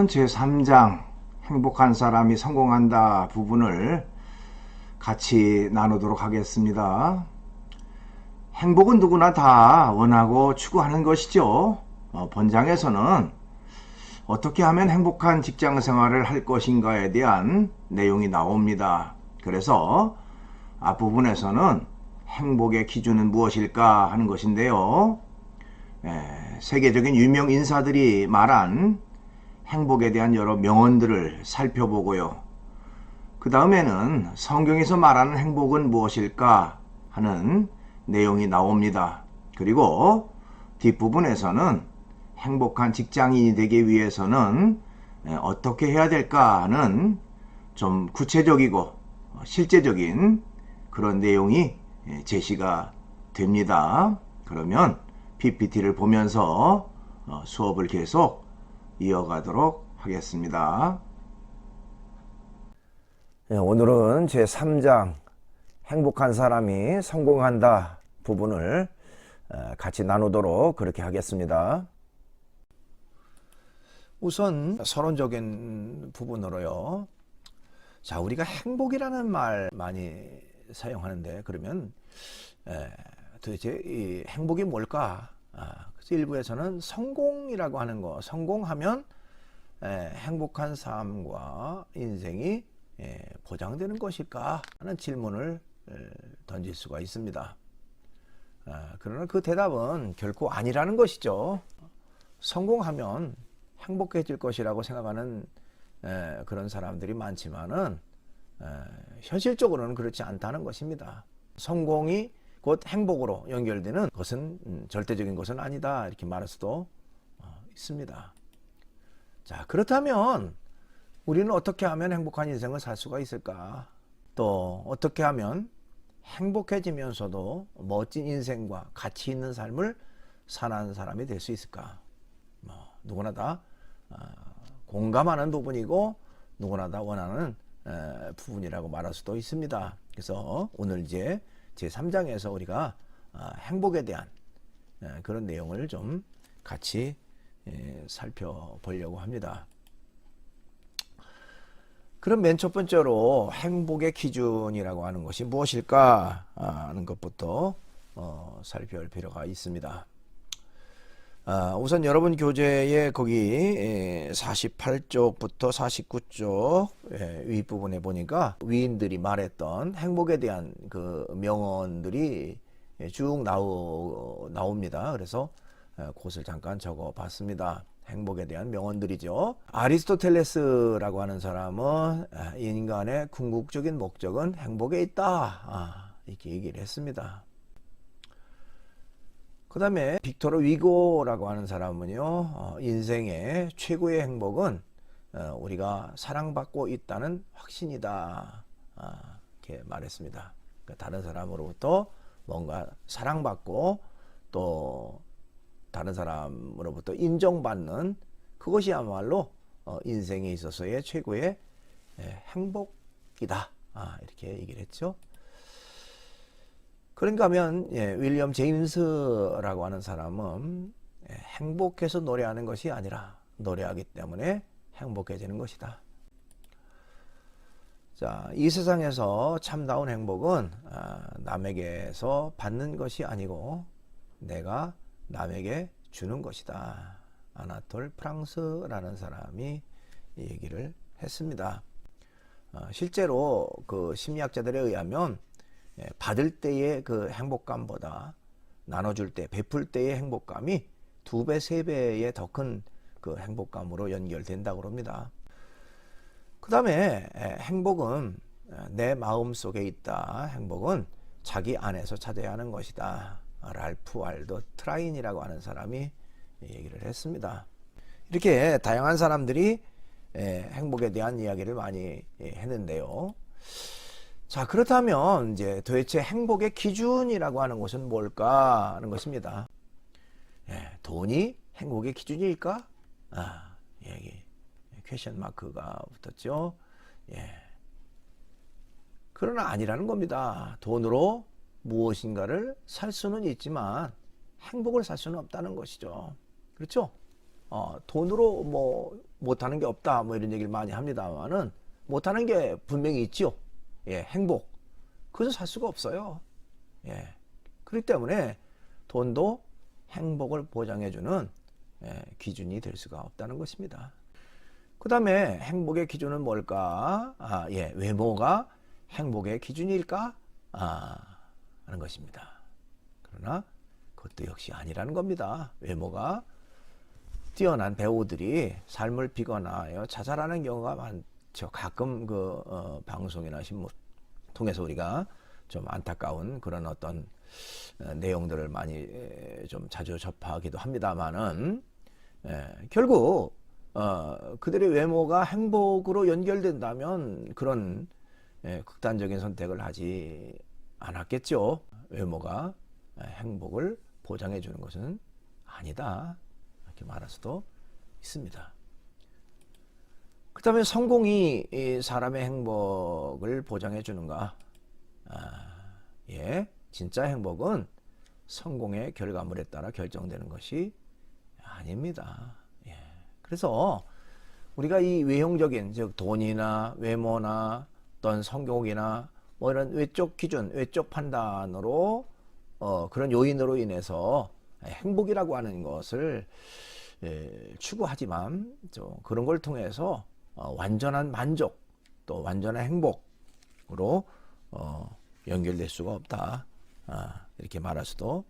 오늘은 제3장 행복한 사람이 성공한다 부분을 같이 나누도록 하겠습니다. 행복은 누구나 다 원하고 추구하는 것이죠. 본장에서는 어떻게 하면 행복한 직장 생활을 할 것인가에 대한 내용이 나옵니다. 그래서 앞부분에서는 행복의 기준은 무엇일까 하는 것인데요. 세계적인 유명 인사들이 말한 행복에 대한 여러 명언들을 살펴보고요. 그 다음에는 성경에서 말하는 행복은 무엇일까 하는 내용이 나옵니다. 그리고 뒷부분에서는 행복한 직장인이 되기 위해서는 어떻게 해야 될까 하는 좀 구체적이고 실제적인 그런 내용이 제시가 됩니다. 그러면 PPT를 보면서 수업을 계속 이어가도록 하겠습니다. 오늘은 제3장 행복한 사람이 성공한다 부분을 같이 나누도록 그렇게 하겠습니다. 우선 서론적인 부분으로요. 자, 우리가 행복이라는 말 많이 사용하는데 그러면 도대체 이 행복이 뭘까? 그래서 일부에서는 성공이라고 하는 거, 성공하면 행복한 삶과 인생이 보장되는 것일까 하는 질문을 던질 수가 있습니다. 그러나 그 대답은 결코 아니라는 것이죠. 성공하면 행복해질 것이라고 생각하는 그런 사람들이 많지만은 현실적으로는 그렇지 않다는 것입니다. 성공이 곧 행복으로 연결되는 것은 절대적인 것은 아니다 이렇게 말할 수도 있습니다. 자, 그렇다면 우리는 어떻게 하면 행복한 인생을 살 수가 있을까? 또 어떻게 하면 행복해지면서도 멋진 인생과 가치 있는 삶을 사는 사람이 될 수 있을까? 누구나 다 공감하는 부분이고 누구나 다 원하는 부분이라고 말할 수도 있습니다. 그래서 오늘 이제 제3장에서 우리가 행복에 대한 그런 내용을 좀 같이 살펴보려고 합니다. 그럼 맨 첫 번째로 행복의 기준이라고 하는 것이 무엇일까 하는 것부터 살펴볼 필요가 있습니다. 우선 여러분 교재에 거기 48쪽부터 49쪽 윗부분에 보니까 위인들이 말했던 행복에 대한 그 명언들이 쭉 나옵니다. 그래서 그것을 잠깐 적어 봤습니다. 행복에 대한 명언들이죠. 아리스토텔레스라고 하는 사람은 인간의 궁극적인 목적은 행복에 있다 이렇게 얘기를 했습니다. 그 다음에 빅토르 위고라고 하는 사람은요, 인생의 최고의 행복은 우리가 사랑받고 있다는 확신이다 이렇게 말했습니다. 그러니까 다른 사람으로부터 뭔가 사랑받고 또 다른 사람으로부터 인정받는 그것이야말로 인생에 있어서의 최고의 행복이다 이렇게 얘기를 했죠. 그런가 하면 윌리엄 제임스라고 하는 사람은 행복해서 노래하는 것이 아니라 노래하기 때문에 행복해지는 것이다. 자, 이 세상에서 참다운 행복은 남에게서 받는 것이 아니고 내가 남에게 주는 것이다. 아나톨 프랑스라는 사람이 얘기를 했습니다. 실제로 그 심리학자들에 의하면 받을 때의 그 행복감보다 나눠줄 때, 베풀 때의 행복감이 2배, 3배의 더 큰 그 행복감으로 연결된다고 합니다. 그 다음에 행복은 내 마음 속에 있다. 행복은 자기 안에서 찾아야 하는 것이다. 랄프 waldo 트라인이라고 하는 사람이 얘기를 했습니다. 이렇게 다양한 사람들이 행복에 대한 이야기를 많이 했는데요. 자, 그렇다면 이제 도대체 행복의 기준이라고 하는 것은 뭘까 하는 것입니다. 돈이 행복의 기준일까? 여기 퀘션 마크가 붙었죠. 그러나 아니라는 겁니다. 돈으로 무엇인가를 살 수는 있지만 행복을 살 수는 없다는 것이죠. 그렇죠? 돈으로 뭐 못하는 게 없다 뭐 이런 얘기를 많이 합니다만은 못하는 게 분명히 있죠. 예, 행복. 그것은 살 수가 없어요. 예. 그렇기 때문에 돈도 행복을 보장해주는 기준이 될 수가 없다는 것입니다. 그 다음에 행복의 기준은 뭘까? 외모가 행복의 기준일까? 하는 것입니다. 그러나 그것도 역시 아니라는 겁니다. 외모가 뛰어난 배우들이 삶을 비거나 자살하는 경우가 많죠. 가끔 방송이나 신문 통해서 우리가 좀 안타까운 그런 어떤 내용들을 많이 좀 자주 접하기도 합니다만은 결국 그들의 외모가 행복으로 연결된다면 그런 극단적인 선택을 하지 않았겠죠. 외모가 행복을 보장해 주는 것은 아니다 이렇게 말할 수도 있습니다. 그 다음에 성공이 사람의 행복을 보장해 주는가? 진짜 행복은 성공의 결과물에 따라 결정되는 것이 아닙니다. 그래서 우리가 이 외형적인 즉 돈이나 외모나 어떤 성공이나 뭐 이런 외적 기준, 외적 판단으로 그런 요인으로 인해서 행복이라고 하는 것을 추구하지만 그런 걸 통해서 완전한 만족 또 완전한 행복으로 연결될 수가 없다. 이렇게 말할 수도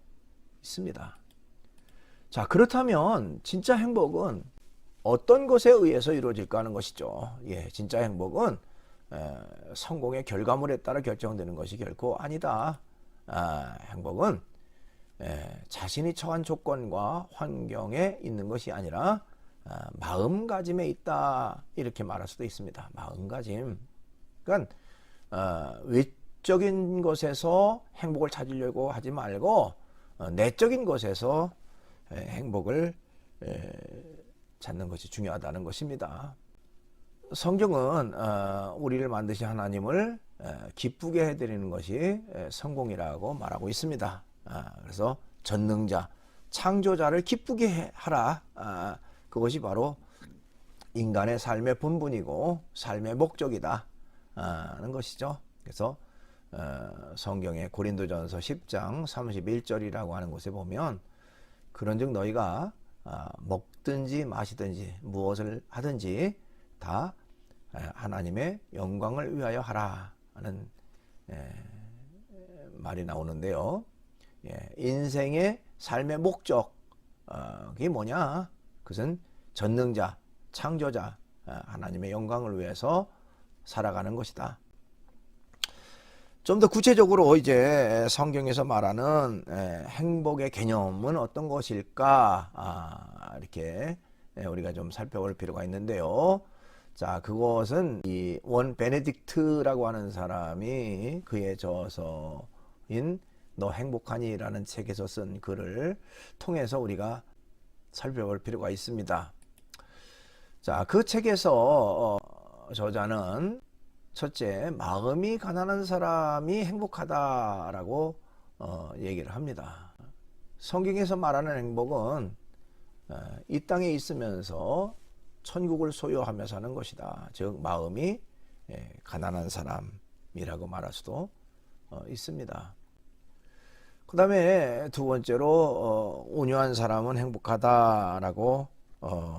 있습니다. 자, 그렇다면 진짜 행복은 어떤 것에 의해서 이루어질까 하는 것이죠. 진짜 행복은 성공의 결과물에 따라 결정되는 것이 결코 아니다. 행복은 자신이 처한 조건과 환경에 있는 것이 아니라 마음가짐에 있다. 이렇게 말할 수도 있습니다. 마음가짐. 그러니까 외적인 것에서 행복을 찾으려고 하지 말고 내적인 것에서 행복을 찾는 것이 중요하다는 것입니다. 성경은 우리를 만드신 하나님을 기쁘게 해드리는 것이 성공이라고 말하고 있습니다. 그래서 전능자, 창조자를 기쁘게 하라. 그것이 바로 인간의 삶의 본분이고 삶의 목적이다 하는 것이죠. 그래서 성경의 고린도전서 10장 31절이라고 하는 곳에 보면 그런즉 너희가 먹든지 마시든지 무엇을 하든지 다 하나님의 영광을 위하여 하라 하는 말이 나오는데요. 인생의 삶의 목적이 뭐냐? 그것은 전능자, 창조자, 하나님의 영광을 위해서 살아가는 것이다. 좀 더 구체적으로 이제 성경에서 말하는 행복의 개념은 어떤 것일까? 이렇게 우리가 좀 살펴볼 필요가 있는데요. 자, 그것은 이 원 베네딕트라고 하는 사람이 그의 저서인 너 행복하니라는 책에서 쓴 글을 통해서 우리가 살펴볼 필요가 있습니다. 자, 그 책에서 저자는 첫째, 마음이 가난한 사람이 행복하다라고 얘기를 합니다. 성경에서 말하는 행복은 이 땅에 있으면서 천국을 소유하며 사는 것이다. 즉 마음이 가난한 사람이라고 말할 수도 있습니다. 그 다음에 두 번째로 온유한 사람은 행복하다라고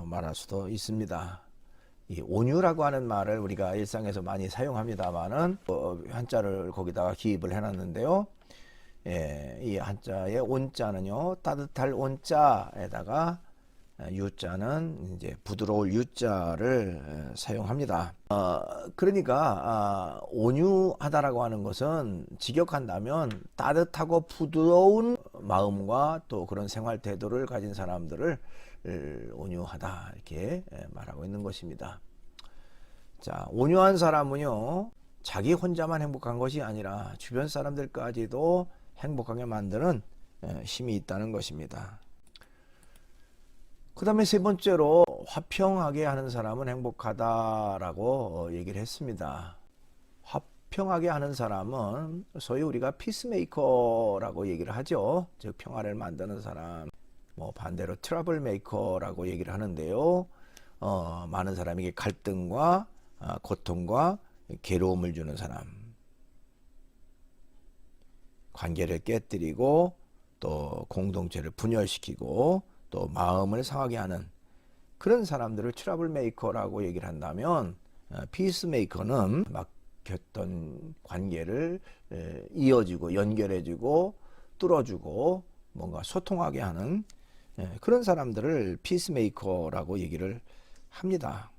말할 수도 있습니다. 이 온유라고 하는 말을 우리가 일상에서 많이 사용합니다만은 한자를 거기다가 기입을 해놨는데요. 이 한자의 온자는요 따뜻할 온자에다가 유자는 이제 부드러울 유자를 사용합니다. 그러니까 온유하다라고 하는 것은 직역한다면 따뜻하고 부드러운 마음과 또 그런 생활 태도를 가진 사람들을 온유하다 이렇게 말하고 있는 것입니다. 자, 온유한 사람은요 자기 혼자만 행복한 것이 아니라 주변 사람들까지도 행복하게 만드는 힘이 있다는 것입니다. 그 다음에 세 번째로 화평하게 하는 사람은 행복하다라고 얘기를 했습니다. 화평하게 하는 사람은 소위 우리가 피스메이커라고 얘기를 하죠. 즉 평화를 만드는 사람. 뭐 반대로 트러블 메이커라고 얘기를 하는데요. 많은 사람에게 갈등과 고통과 괴로움을 주는 사람, 관계를 깨뜨리고 또 공동체를 분열시키고 또 마음을 상하게 하는 그런 사람들을 트러블 메이커라고 얘기를 한다면, 피스 메이커는 막혔던 관계를 이어주고 연결해주고 뚫어주고 뭔가 소통하게 하는 그런 사람들을 피스 메이커라고 얘기를 합니다.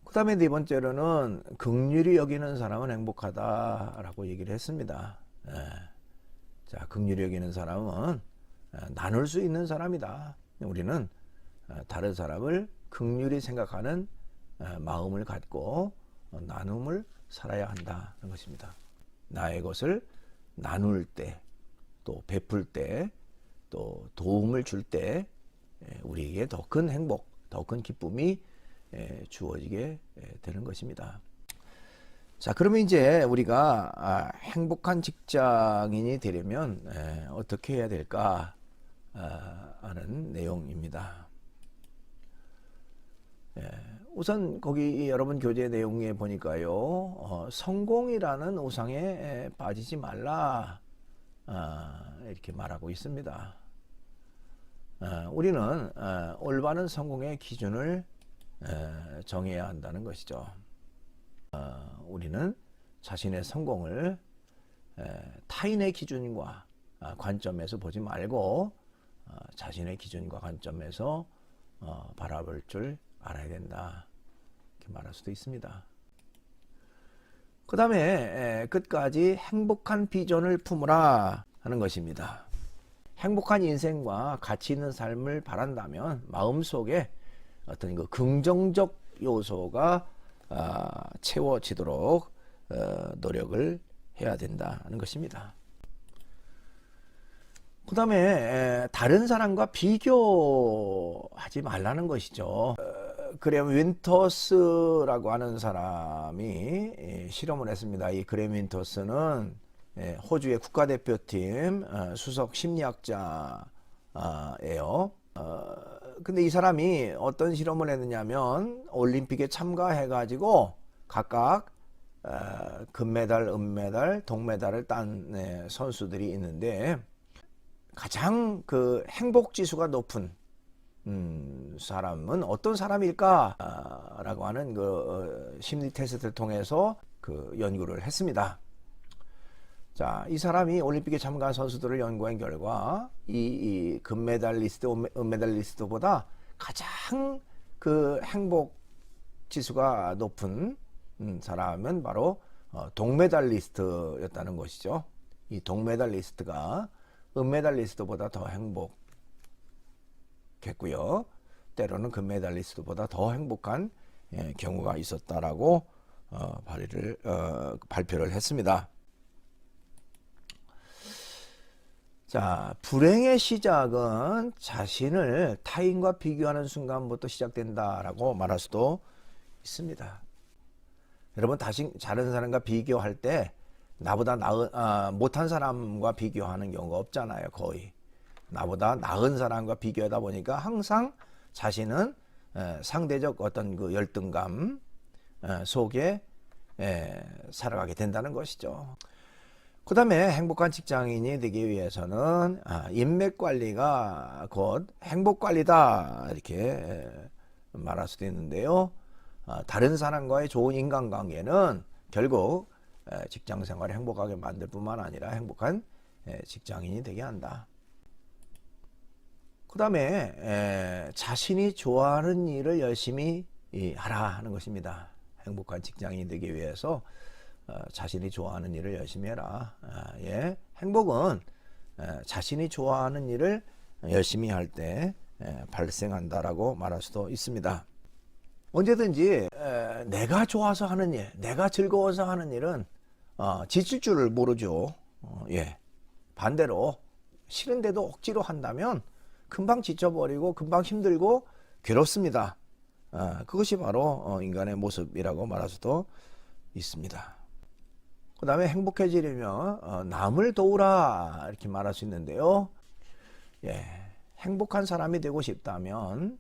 그 다음에 네 번째로는 긍휼히 여기는 사람은 행복하다라고 얘기를 했습니다. 자, 긍휼히 여기는 사람은 나눌 수 있는 사람이다. 우리는 다른 사람을 긍휼히 생각하는 마음을 갖고 나눔을 살아야 한다는 것입니다. 나의 것을 나눌 때, 또 베풀 때, 또 도움을 줄 때 우리에게 더 큰 행복, 더 큰 기쁨이 주어지게 되는 것입니다. 자, 그러면 이제 우리가 행복한 직장인이 되려면 어떻게 해야 될까 하는 내용입니다. 우선 거기 여러분 교재 내용에 보니까요, 성공이라는 우상에 빠지지 말라 이렇게 말하고 있습니다. 우리는 올바른 성공의 기준을 정해야 한다는 것이죠. 우리는 자신의 성공을 타인의 기준과 관점에서 보지 말고 자신의 기준과 관점에서 바라볼 줄 알아야 된다, 이렇게 말할 수도 있습니다. 그 다음에 끝까지 행복한 비전을 품으라 하는 것입니다. 행복한 인생과 가치 있는 삶을 바란다면 마음속에 어떤 그 긍정적 요소가 채워지도록 노력을 해야 된다는 것입니다. 그 다음에 다른 사람과 비교하지 말라는 것이죠. 그램 윈터스라고 하는 사람이 실험을 했습니다. 이 그램 윈터스는 호주의 국가대표팀 수석 심리학자예요. 근데 이 사람이 어떤 실험을 했느냐면 올림픽에 참가해가지고 각각 금메달, 은메달, 동메달을 딴 선수들이 있는데 가장 그 행복 지수가 높은 사람은 어떤 사람일까? 라고 하는 그 심리 테스트를 통해서 그 연구를 했습니다. 자, 이 사람이 올림픽에 참가한 선수들을 연구한 결과 이 금메달리스트, 은메달리스트보다 가장 그 행복 지수가 높은 사람은 바로 동메달리스트였다는 것이죠. 이 동메달리스트가 은메달리스트보다 더 행복했고요. 때로는 금메달리스트보다 더 행복한 경우가 있었다라고 발표를 했습니다. 자, 불행의 시작은 자신을 타인과 비교하는 순간부터 시작된다라고 말할 수도 있습니다. 여러분, 다른 사람과 비교할 때 나보다 못한 사람과 비교하는 경우가 없잖아요. 거의 나보다 나은 사람과 비교하다 보니까 항상 자신은 상대적 어떤 그 열등감 속에 살아가게 된다는 것이죠. 그 다음에 행복한 직장인이 되기 위해서는 인맥 관리가 곧 행복 관리다, 이렇게 말할 수도 있는데요. 다른 사람과의 좋은 인간관계는 결국 직장 생활을 행복하게 만들 뿐만 아니라 행복한 직장인이 되게 한다. 그 다음에 자신이 좋아하는 일을 열심히 하라 하는 것입니다. 행복한 직장인이 되기 위해서 자신이 좋아하는 일을 열심히 해라. 행복은 자신이 좋아하는 일을 열심히 할 때 발생한다라고 말할 수도 있습니다. 언제든지 내가 좋아서 하는 일, 내가 즐거워서 하는 일은 지칠 줄을 모르죠. 반대로 싫은데도 억지로 한다면 금방 지쳐버리고 금방 힘들고 괴롭습니다. 그것이 바로 인간의 모습이라고 말할 수도 있습니다. 그 다음에 행복해지려면 남을 도우라, 이렇게 말할 수 있는데요. 행복한 사람이 되고 싶다면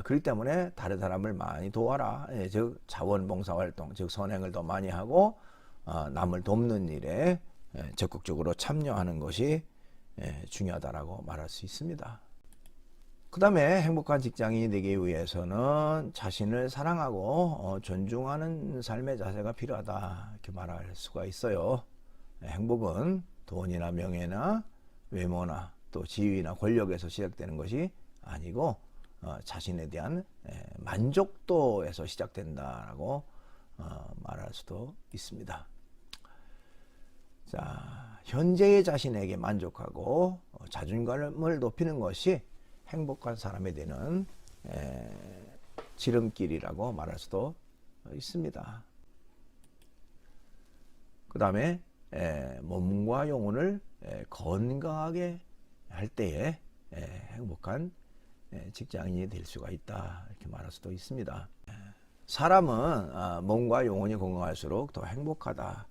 그렇기 때문에 다른 사람을 많이 도와라. 즉 자원봉사활동, 즉 선행을 더 많이 하고 남을 돕는 일에 적극적으로 참여하는 것이 중요하다라고 말할 수 있습니다. 그 다음에 행복한 직장인이 되기 위해서는 자신을 사랑하고 존중하는 삶의 자세가 필요하다 이렇게 말할 수가 있어요. 행복은 돈이나 명예나 외모나 또 지위나 권력에서 시작되는 것이 아니고 자신에 대한 만족도에서 시작된다라고 말할 수도 있습니다. 자, 현재의 자신에게 만족하고 자존감을 높이는 것이 행복한 사람이 되는 지름길이라고 말할 수도 있습니다. 그 다음에 몸과 영혼을 건강하게 할 때에 행복한 직장인이 될 수가 있다 이렇게 말할 수도 있습니다. 사람은 몸과 영혼이 건강할수록 더 행복하다.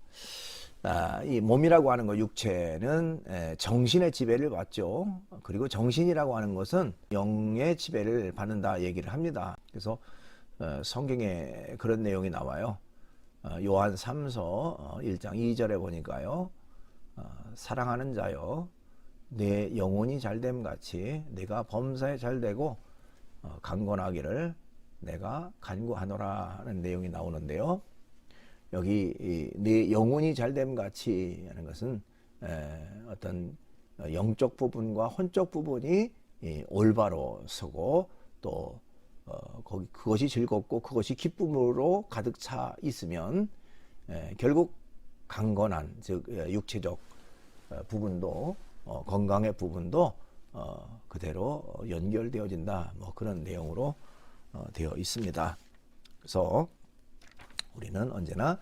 이 몸이라고 하는 것, 육체는 정신의 지배를 받죠. 그리고 정신이라고 하는 것은 영의 지배를 받는다 얘기를 합니다. 그래서 성경에 그런 내용이 나와요. 요한 3서 1장 2절에 보니까요. 사랑하는 자여 내 영혼이 잘됨 같이 내가 범사에 잘되고 강건하기를 내가 간구하노라 하는 내용이 나오는데요. 여기 내 영혼이 잘됨 같이 하는 것은 어떤 영적 부분과 혼적 부분이 올바로 서고 또 그것이 즐겁고 그것이 기쁨으로 가득 차 있으면 결국 강건한 즉 육체적 부분도 건강의 부분도 그대로 연결되어진다 뭐 그런 내용으로 되어 있습니다. 그래서 우리는 언제나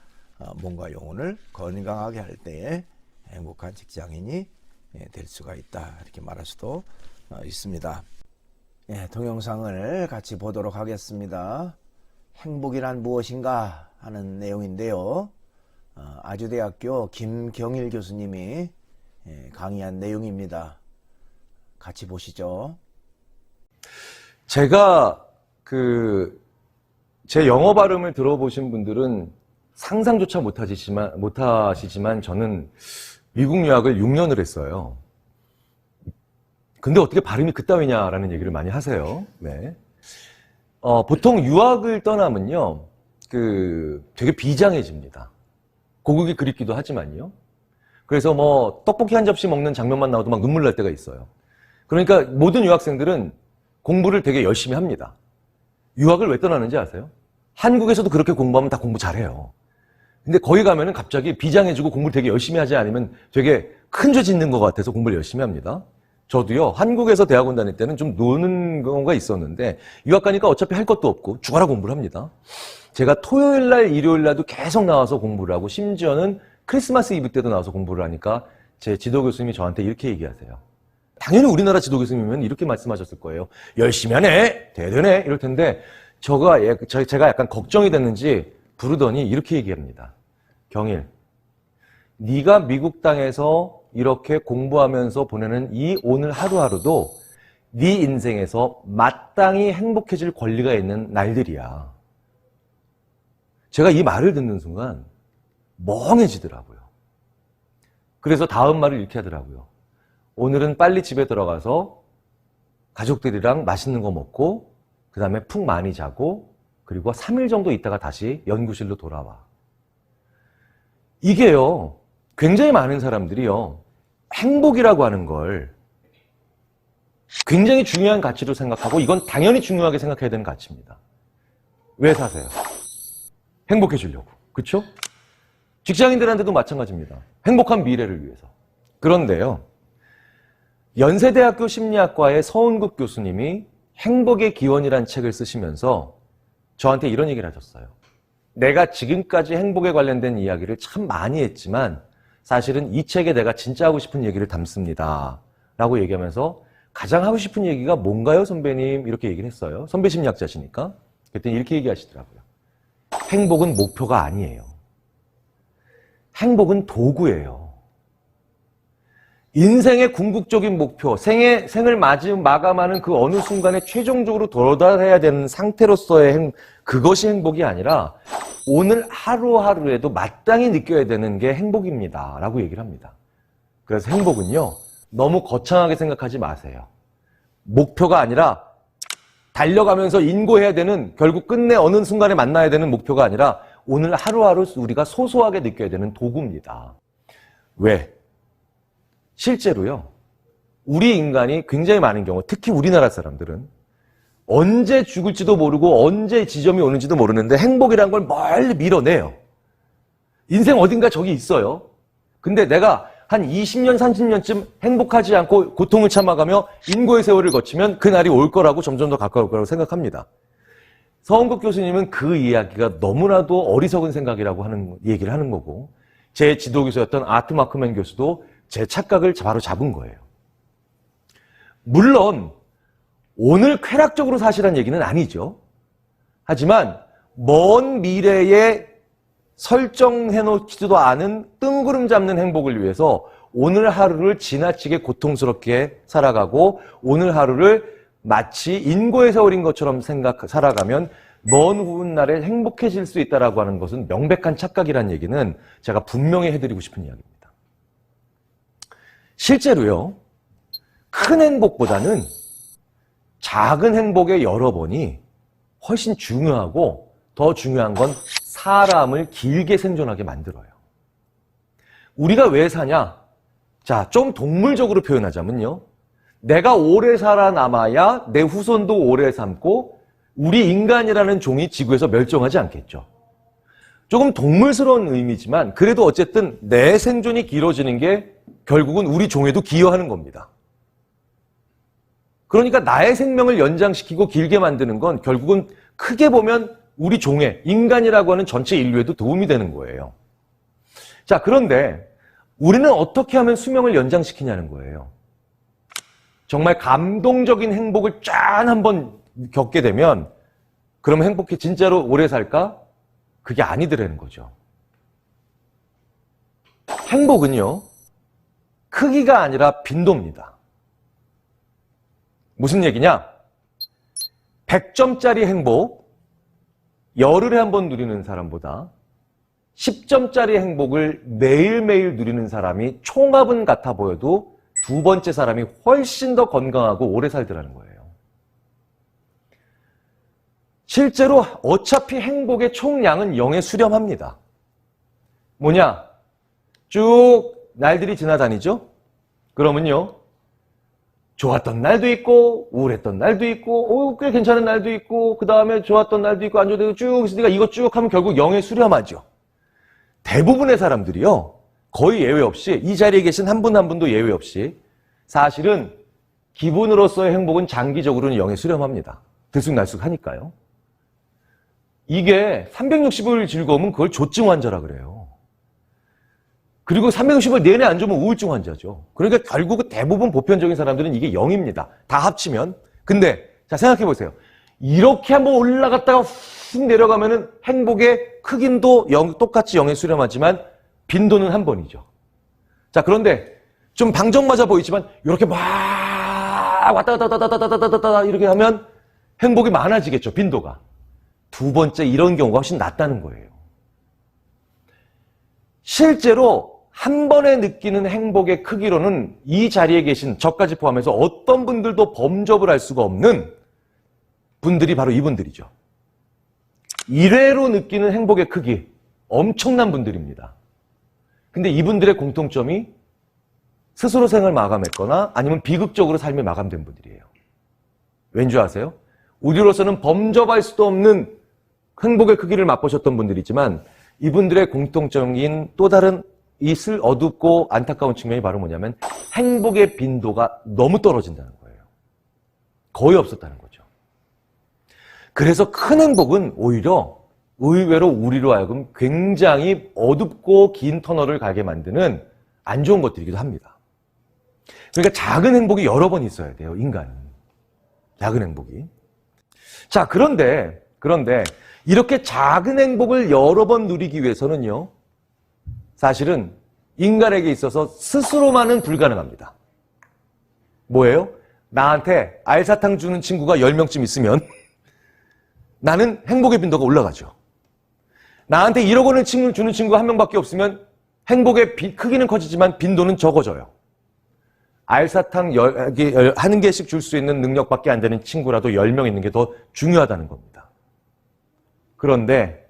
몸과 영혼을 건강하게 할 때에 행복한 직장인이 될 수가 있다 이렇게 말할 수도 있습니다. 동영상을 같이 보도록 하겠습니다. 행복이란 무엇인가 하는 내용인데요. 아주대학교 김경일 교수님이 강의한 내용입니다. 같이 보시죠. 제가 제 영어 발음을 들어보신 분들은 상상조차 못하시지만 저는 미국 유학을 6년을 했어요. 근데 어떻게 발음이 그따위냐라는 얘기를 많이 하세요. 네. 보통 유학을 떠나면요, 되게 비장해집니다. 고국이 그립기도 하지만요. 그래서 뭐 떡볶이 한 접시 먹는 장면만 나와도 막 눈물 날 때가 있어요. 그러니까 모든 유학생들은 공부를 되게 열심히 합니다. 유학을 왜 떠나는지 아세요? 한국에서도 그렇게 공부하면 다 공부 잘해요. 근데 거기 가면은 갑자기 비장해지고 공부를 되게 열심히 하지 않으면 되게 큰 죄 짓는 것 같아서 공부를 열심히 합니다. 저도요, 한국에서 대학원 다닐 때는 좀 노는 경우가 있었는데 유학 가니까 어차피 할 것도 없고 죽어라 공부를 합니다. 제가 토요일 날, 일요일 날도 계속 나와서 공부를 하고 심지어는 크리스마스 이브 때도 나와서 공부를 하니까 제 지도 교수님이 저한테 이렇게 얘기하세요. 당연히 우리나라 지도 교수님이면 이렇게 말씀하셨을 거예요. 열심히 하네, 대단해 이럴 텐데 제가 약간 걱정이 됐는지 부르더니 이렇게 얘기합니다. 경일, 네가 미국 땅에서 이렇게 공부하면서 보내는 이 오늘 하루하루도 네 인생에서 마땅히 행복해질 권리가 있는 날들이야. 제가 이 말을 듣는 순간 멍해지더라고요. 그래서 다음 말을 이렇게 하더라고요. 오늘은 빨리 집에 들어가서 가족들이랑 맛있는 거 먹고 그 다음에 푹 많이 자고 그리고 3일 정도 있다가 다시 연구실로 돌아와. 이게요, 굉장히 많은 사람들이요, 행복이라고 하는 걸 굉장히 중요한 가치로 생각하고 이건 당연히 중요하게 생각해야 되는 가치입니다. 왜 사세요? 행복해지려고. 그렇죠? 직장인들한테도 마찬가지입니다. 행복한 미래를 위해서. 그런데요, 연세대학교 심리학과의 서은국 교수님이 행복의 기원이라는 책을 쓰시면서 저한테 이런 얘기를 하셨어요. 내가 지금까지 행복에 관련된 이야기를 참 많이 했지만 사실은 이 책에 내가 진짜 하고 싶은 얘기를 담습니다. 라고 얘기하면서 가장 하고 싶은 얘기가 뭔가요, 선배님? 이렇게 얘기를 했어요. 선배 심리학자시니까. 그랬더니 이렇게 얘기하시더라고요. 행복은 목표가 아니에요. 행복은 도구예요. 인생의 궁극적인 목표, 생을 마감하는 그 어느 순간에 최종적으로 도달해야 되는 상태로서의 그것이 행복이 아니라 오늘 하루하루에도 마땅히 느껴야 되는 게 행복입니다. 라고 얘기를 합니다. 그래서 행복은요, 너무 거창하게 생각하지 마세요. 목표가 아니라 달려가면서 인고해야 되는, 결국 끝내 어느 순간에 만나야 되는 목표가 아니라 오늘 하루하루 우리가 소소하게 느껴야 되는 도구입니다. 왜? 실제로요, 우리 인간이 굉장히 많은 경우, 특히 우리나라 사람들은 언제 죽을지도 모르고 언제 지점이 오는지도 모르는데 행복이란 걸 멀리 밀어내요. 인생 어딘가 저기 있어요. 근데 내가 한 20년, 30년쯤 행복하지 않고 고통을 참아가며 인고의 세월을 거치면 그날이 올 거라고 점점 더 가까울 거라고 생각합니다. 서은국 교수님은 그 이야기가 너무나도 어리석은 생각이라고 하는 얘기를 하는 거고, 제 지도교수였던 아트 마크맨 교수도 제 착각을 바로 잡은 거예요. 물론 오늘 쾌락적으로 사시라는 얘기는 아니죠. 하지만 먼 미래에 설정해놓지도 않은 뜬구름 잡는 행복을 위해서 오늘 하루를 지나치게 고통스럽게 살아가고 오늘 하루를 마치 인고의 세월인 것처럼 살아가면 먼 훗날에 행복해질 수 있다라고 하는 것은 명백한 착각이라는 얘기는 제가 분명히 해드리고 싶은 이야기입니다. 실제로요, 큰 행복보다는 작은 행복의 여러 번이 훨씬 중요하고 더 중요한 건 사람을 길게 생존하게 만들어요. 우리가 왜 사냐? 자, 좀 동물적으로 표현하자면요, 내가 오래 살아남아야 내 후손도 오래 삶고 우리 인간이라는 종이 지구에서 멸종하지 않겠죠. 조금 동물스러운 의미지만 그래도 어쨌든 내 생존이 길어지는 게 결국은 우리 종에도 기여하는 겁니다. 그러니까 나의 생명을 연장시키고 길게 만드는 건 결국은 크게 보면 우리 종의, 인간이라고 하는 전체 인류에도 도움이 되는 거예요. 자, 그런데 우리는 어떻게 하면 수명을 연장시키냐는 거예요. 정말 감동적인 행복을 짠 한번 겪게 되면 그러면 행복해 진짜로 오래 살까? 그게 아니더라는 거죠. 행복은요, 크기가 아니라 빈도입니다. 무슨 얘기냐? 100점짜리 행복, 열흘에 한 번 누리는 사람보다 10점짜리 행복을 매일매일 누리는 사람이 총합은 같아 보여도 두 번째 사람이 훨씬 더 건강하고 오래 살더라는 거예요. 실제로 어차피 행복의 총량은 0에 수렴합니다. 뭐냐? 쭉 날들이 지나다니죠? 그러면요, 좋았던 날도 있고 우울했던 날도 있고 꽤 괜찮은 날도 있고 그 다음에 좋았던 날도 있고 안 좋은 날도 쭉 있으니까 이거 쭉 하면 결국 0에 수렴하죠. 대부분의 사람들이요, 거의 예외 없이, 이 자리에 계신 한 분 한 분도 예외 없이 사실은 기분으로서의 행복은 장기적으로는 0에 수렴합니다. 들쑥날쑥 하니까요. 이게 360일 즐거움은 그걸 조증 환자라 그래요. 그리고 360일 내내 안 좋으면 우울증 환자죠. 그러니까 결국 대부분 보편적인 사람들은 이게 0입니다. 다 합치면. 근데 자, 생각해 보세요. 이렇게 한번 올라갔다가 훅 내려가면은 행복의 크기도 똑같이 0에 수렴하지만 빈도는 한 번이죠. 자, 그런데 좀 방정 맞아 보이지만 이렇게 막 왔다 갔다 이렇게 하면 행복이 많아지겠죠, 빈도가. 두 번째, 이런 경우가 훨씬 낫다는 거예요. 실제로 한 번에 느끼는 행복의 크기로는 이 자리에 계신 저까지 포함해서 어떤 분들도 범접을 할 수가 없는 분들이 바로 이분들이죠. 1회로 느끼는 행복의 크기, 엄청난 분들입니다. 근데 이분들의 공통점이 스스로 생을 마감했거나 아니면 비극적으로 삶이 마감된 분들이에요. 왠지 아세요? 우리로서는 범접할 수도 없는 행복의 크기를 맛보셨던 분들이지만 이분들의 공통적인 또 다른 어둡고 안타까운 측면이 바로 뭐냐면 행복의 빈도가 너무 떨어진다는 거예요. 거의 없었다는 거죠. 그래서 큰 행복은 오히려 의외로 우리로 하여금 굉장히 어둡고 긴 터널을 가게 만드는 안 좋은 것들이기도 합니다. 그러니까 작은 행복이 여러 번 있어야 돼요, 인간은. 작은 행복이. 자, 그런데 이렇게 작은 행복을 여러 번 누리기 위해서는요, 사실은 인간에게 있어서 스스로만은 불가능합니다. 뭐예요? 나한테 알사탕 주는 친구가 10명쯤 있으면 나는 행복의 빈도가 올라가죠. 나한테 1억 원을 주는 친구가 1명밖에 없으면 행복의 크기는 커지지만 빈도는 적어져요. 알사탕 1개씩 줄 수 있는 능력밖에 안 되는 친구라도 10명 있는 게 더 중요하다는 겁니다. 그런데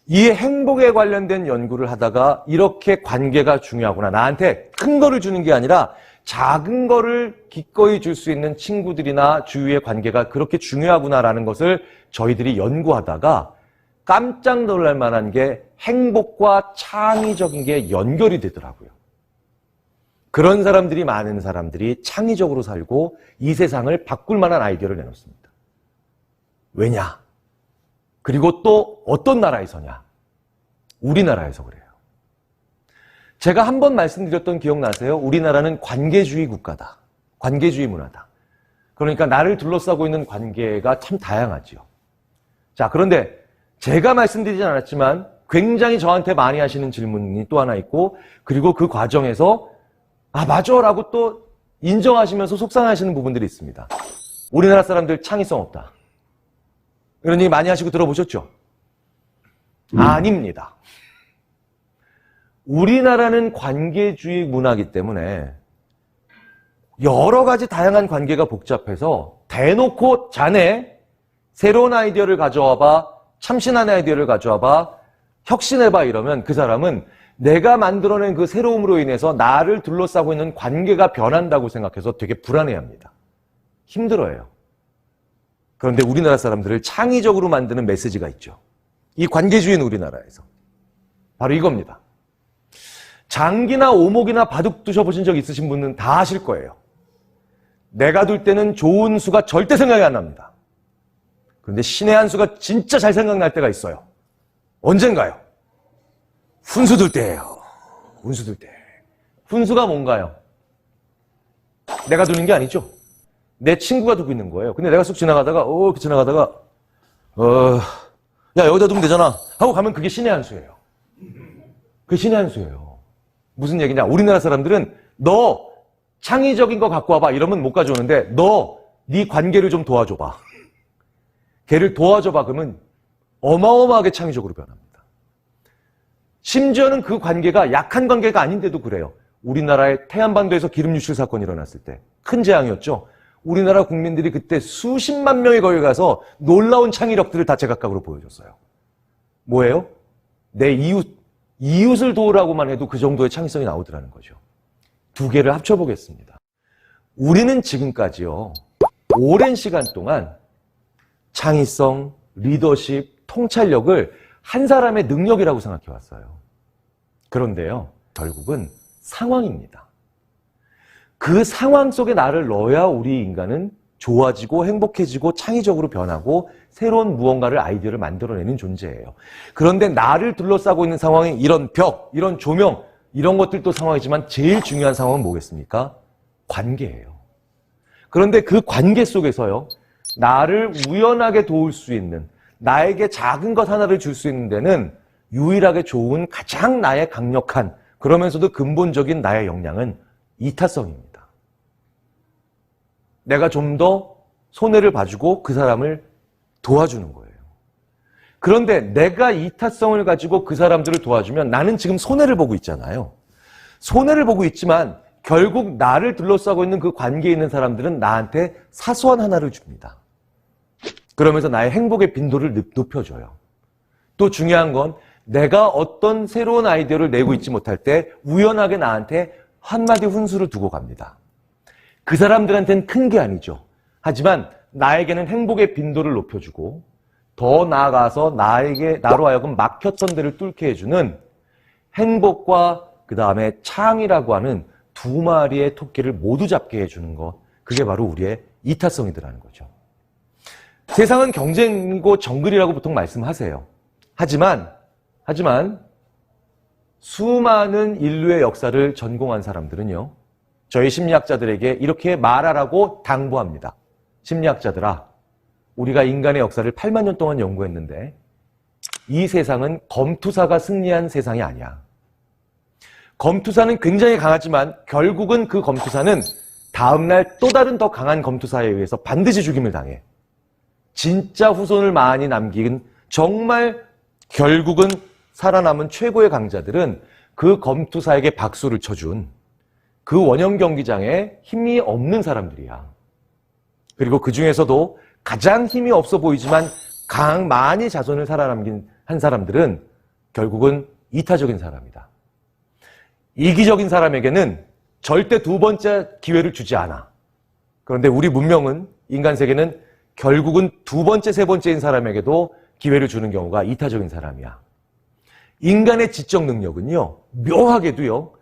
이 행복에 관련된 연구를 하다가 이렇게 관계가 중요하구나. 나한테 큰 거를 주는 게 아니라 작은 거를 기꺼이 줄 수 있는 친구들이나 주위의 관계가 그렇게 중요하구나라는 것을 저희들이 연구하다가 깜짝 놀랄 만한 게 행복과 창의적인 게 연결이 되더라고요. 그런 사람들이 많은 사람들이 창의적으로 살고 이 세상을 바꿀 만한 아이디어를 내놓습니다. 왜냐? 그리고 또 어떤 나라에서냐? 우리나라에서 그래요. 제가 한 번 말씀드렸던 기억나세요? 우리나라는 관계주의 국가다. 관계주의 문화다. 그러니까 나를 둘러싸고 있는 관계가 참 다양하지요. 자, 그런데 제가 말씀드리진 않았지만 굉장히 저한테 많이 하시는 질문이 또 하나 있고, 그리고 그 과정에서 아, 맞아 라고 또 인정하시면서 속상하시는 부분들이 있습니다. 우리나라 사람들 창의성 없다. 이런 얘기 많이 하시고 들어보셨죠? 아닙니다. 우리나라는 관계주의 문화이기 때문에 여러 가지 다양한 관계가 복잡해서 대놓고 자네 새로운 아이디어를 가져와봐, 참신한 아이디어를 가져와봐, 혁신해봐 이러면 그 사람은 내가 만들어낸 그 새로움으로 인해서 나를 둘러싸고 있는 관계가 변한다고 생각해서 되게 불안해합니다. 힘들어해요. 그런데 우리나라 사람들을 창의적으로 만드는 메시지가 있죠. 이 관계주의는 우리나라에서. 바로 이겁니다. 장기나 오목이나 바둑 두셔보신 적 있으신 분은 다 아실 거예요. 내가 둘 때는 좋은 수가 절대 생각이 안 납니다. 그런데 신의 한 수가 진짜 잘 생각날 때가 있어요. 언젠가요? 훈수 둘 때예요. 훈수 둘 때. 훈수가 뭔가요? 내가 두는 게 아니죠. 내 친구가 두고 있는 거예요. 근데 내가 쑥 지나가다가 야 여기다 두면 되잖아 하고 가면 그게 신의 한 수예요. 그게 신의 한 수예요. 무슨 얘기냐? 우리나라 사람들은 너 창의적인 거 갖고 와봐 이러면 못 가져오는데 너 네 관계를 좀 도와줘봐. 걔를 도와줘봐 그러면 어마어마하게 창의적으로 변합니다. 심지어는 그 관계가 약한 관계가 아닌데도 그래요. 우리나라의 태안반도에서 기름 유출 사건이 일어났을 때 큰 재앙이었죠. 우리나라 국민들이 그때 수십만 명이 거기 가서 놀라운 창의력들을 다 제각각으로 보여줬어요. 뭐예요? 내 이웃을 도우라고만 해도 그 정도의 창의성이 나오더라는 거죠. 두 개를 합쳐보겠습니다. 우리는 지금까지요, 오랜 시간 동안 창의성, 리더십, 통찰력을 한 사람의 능력이라고 생각해 왔어요. 그런데요, 결국은 상황입니다. 그 상황 속에 나를 넣어야 우리 인간은 좋아지고 행복해지고 창의적으로 변하고 새로운 무언가를 아이디어를 만들어내는 존재예요. 그런데 나를 둘러싸고 있는 상황이 이런 벽, 이런 조명, 이런 것들도 상황이지만 제일 중요한 상황은 뭐겠습니까? 관계예요. 그런데 그 관계 속에서요, 나를 우연하게 도울 수 있는, 나에게 작은 것 하나를 줄 수 있는 데는 유일하게 좋은 가장 나의 강력한, 그러면서도 근본적인 나의 역량은 이타성입니다. 내가 좀 더 손해를 봐주고 그 사람을 도와주는 거예요. 그런데 내가 이타성을 가지고 그 사람들을 도와주면 나는 지금 손해를 보고 있잖아요. 손해를 보고 있지만 결국 나를 둘러싸고 있는 그 관계에 있는 사람들은 나한테 사소한 하나를 줍니다. 그러면서 나의 행복의 빈도를 높여줘요. 또 중요한 건 내가 어떤 새로운 아이디어를 내고 있지 못할 때 우연하게 나한테 한마디 훈수를 두고 갑니다. 그 사람들한테는 큰 게 아니죠. 하지만 나에게는 행복의 빈도를 높여주고 더 나아가서 나로 하여금 막혔던 데를 뚫게 해주는 행복과 그 다음에 창의라고 하는 두 마리의 토끼를 모두 잡게 해주는 것, 그게 바로 우리의 이타성이더라는 거죠. 세상은 경쟁이고 정글이라고 보통 말씀하세요. 하지만 수많은 인류의 역사를 전공한 사람들은요, 저희 심리학자들에게 이렇게 말하라고 당부합니다. 심리학자들아, 우리가 인간의 역사를 8만 년 동안 연구했는데 이 세상은 검투사가 승리한 세상이 아니야. 검투사는 굉장히 강하지만 결국은 그 검투사는 다음날 또 다른 더 강한 검투사에 의해서 반드시 죽임을 당해. 진짜 후손을 많이 남긴 정말 결국은 살아남은 최고의 강자들은 그 검투사에게 박수를 쳐준 그 원형 경기장에 힘이 없는 사람들이야. 그리고 그 중에서도 가장 힘이 없어 보이지만 많이 자손을 살아남긴 한 사람들은 결국은 이타적인 사람이다. 이기적인 사람에게는 절대 두 번째 기회를 주지 않아. 그런데 우리 문명은, 인간 세계는 결국은 두 번째, 세 번째인 사람에게도 기회를 주는 경우가 이타적인 사람이야. 인간의 지적 능력은요, 묘하게도요,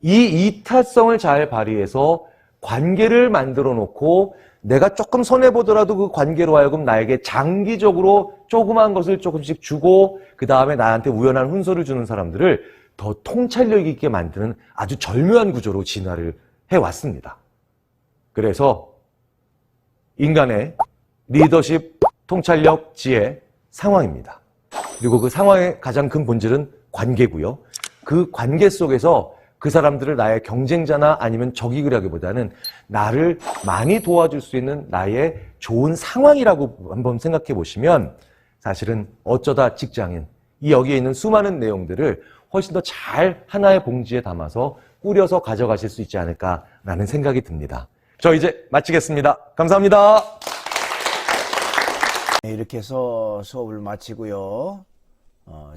이 이타성을 잘 발휘해서 관계를 만들어 놓고 내가 조금 손해보더라도 그 관계로 하여금 나에게 장기적으로 조그만 것을 조금씩 주고 그 다음에 나한테 우연한 훈서를 주는 사람들을 더 통찰력 있게 만드는 아주 절묘한 구조로 진화를 해왔습니다. 그래서 인간의 리더십, 통찰력, 지혜, 상황입니다. 그리고 그 상황의 가장 큰 본질은 관계고요. 그 관계 속에서 그 사람들을 나의 경쟁자나 아니면 적이라기보다는 나를 많이 도와줄 수 있는 나의 좋은 상황이라고 한번 생각해 보시면 사실은 어쩌다 직장인, 이 여기에 있는 수많은 내용들을 훨씬 더 잘 하나의 봉지에 담아서 꾸려서 가져가실 수 있지 않을까라는 생각이 듭니다. 저 이제 마치겠습니다. 감사합니다. 네, 이렇게 해서 수업을 마치고요.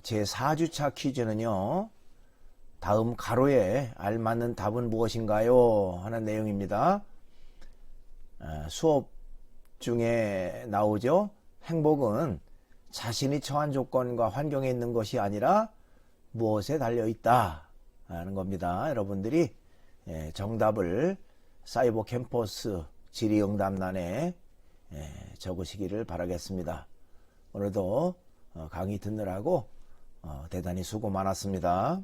제 4주차 퀴즈는요. 다음 가로에 알맞는 답은 무엇인가요? 하는 내용입니다. 수업 중에 나오죠. 행복은 자신이 처한 조건과 환경에 있는 것이 아니라 무엇에 달려있다 하는 겁니다. 여러분들이 정답을 사이버 캠퍼스 질의응답란에 적으시기를 바라겠습니다. 오늘도 강의 듣느라고 대단히 수고 많았습니다.